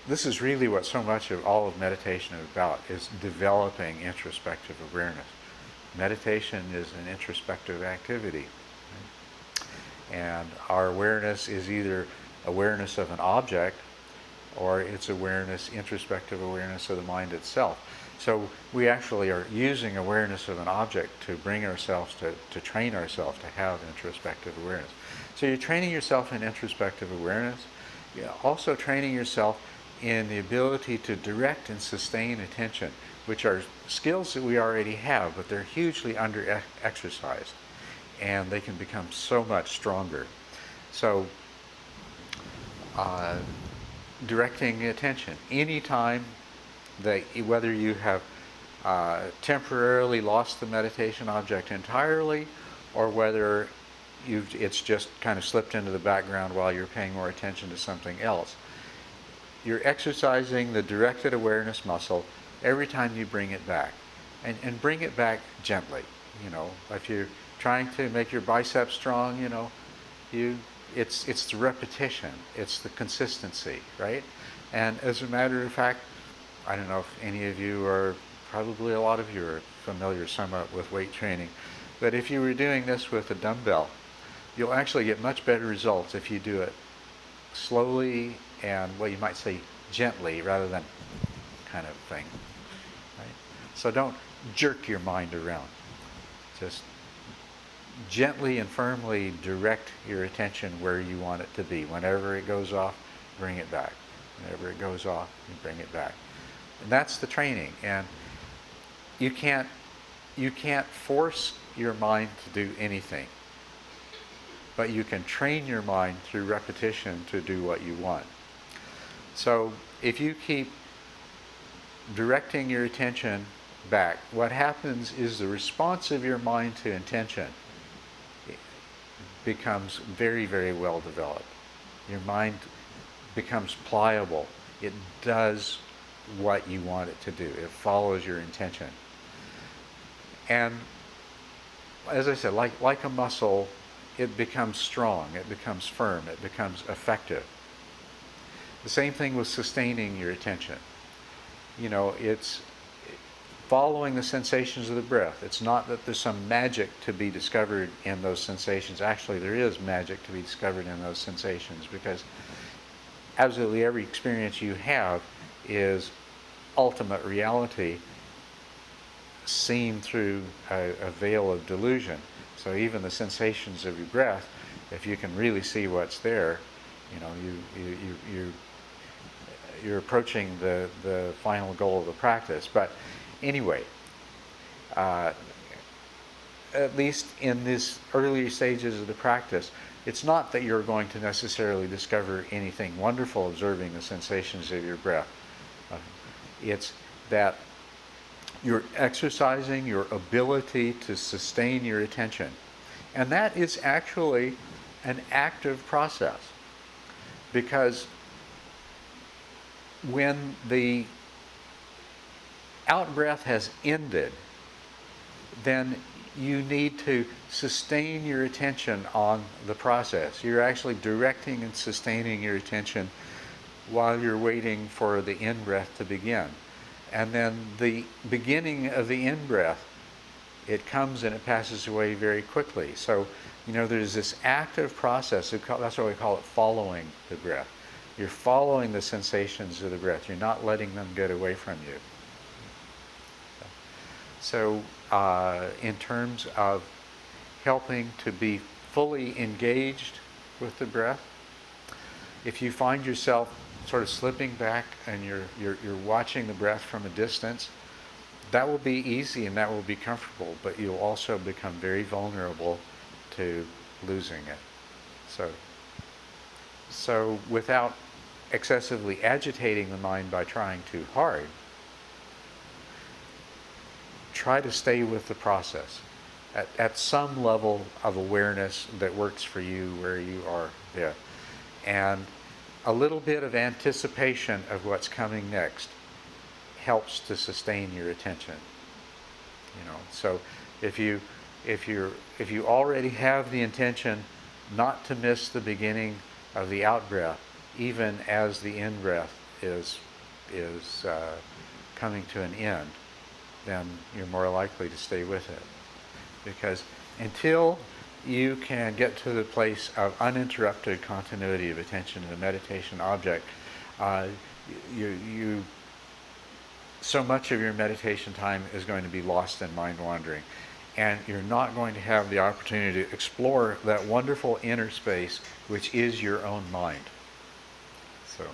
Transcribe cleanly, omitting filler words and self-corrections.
this is really what so much of all of meditation is about, is developing introspective awareness. Meditation is an introspective activity. Right? And our awareness is either awareness of an object, or it's awareness, introspective awareness of the mind itself. So we actually are using awareness of an object to bring ourselves to train ourselves to have introspective awareness. So you're training yourself in introspective awareness. You're also training yourself in the ability to direct and sustain attention, which are skills that we already have, but they're hugely under-exercised, and they can become so much stronger. So directing attention anytime that, whether you have temporarily lost the meditation object entirely, or whether it's just kind of slipped into the background while you're paying more attention to something else, you're exercising the directed awareness muscle every time you bring it back, and bring it back gently. If you're trying to make your biceps strong, it's the repetition, it's the consistency, right? And as a matter of fact, I don't know if any of you are, probably a lot of you are familiar somewhat with weight training, but if you were doing this with a dumbbell, you'll actually get much better results if you do it slowly and, well, you might say gently rather than kind of thing, right? So don't jerk your mind around. Just gently and firmly direct your attention where you want it to be. Whenever it goes off, bring it back. Whenever it goes off, you bring it back. And that's the training. And you can't force your mind to do anything, but you can train your mind through repetition to do what you want. So if you keep directing your attention back, what happens is the response of your mind to intention becomes very, very well developed. Your mind becomes pliable. It does what you want it to do. It follows your intention. And as I said, like a muscle, it becomes strong, it becomes firm, it becomes effective. The same thing with sustaining your attention. It's following the sensations of the breath. It's not that there's some magic to be discovered in those sensations. Actually, there is magic to be discovered in those sensations, because absolutely every experience you have is ultimate reality seen through a veil of delusion. So even the sensations of your breath, if you can really see what's there, you're approaching the final goal of the practice. But anyway, at least in these earlier stages of the practice, it's not that you're going to necessarily discover anything wonderful observing the sensations of your breath. It's that you're exercising your ability to sustain your attention. And that is actually an active process, because when the out-breath has ended, then you need to sustain your attention on the process. You're actually directing and sustaining your attention while you're waiting for the in-breath to begin. And then the beginning of the in-breath, it comes and it passes away very quickly. So, there's this active process. That's why we call it following the breath. You're following the sensations of the breath. You're not letting them get away from you. So, in terms of helping to be fully engaged with the breath, if you find yourself sort of slipping back and you're watching the breath from a distance, that will be easy and that will be comfortable, but you'll also become very vulnerable to losing it. So without excessively agitating the mind by trying too hard, try to stay with the process at some level of awareness that works for you where you are there. And a little bit of anticipation of what's coming next helps to sustain your attention. So if you already have the intention not to miss the beginning of the out breath, even as the in breath is coming to an end, then you're more likely to stay with it. Because until you can get to the place of uninterrupted continuity of attention in the meditation object, so much of your meditation time is going to be lost in mind wandering. And you're not going to have the opportunity to explore that wonderful inner space which is your own mind. So.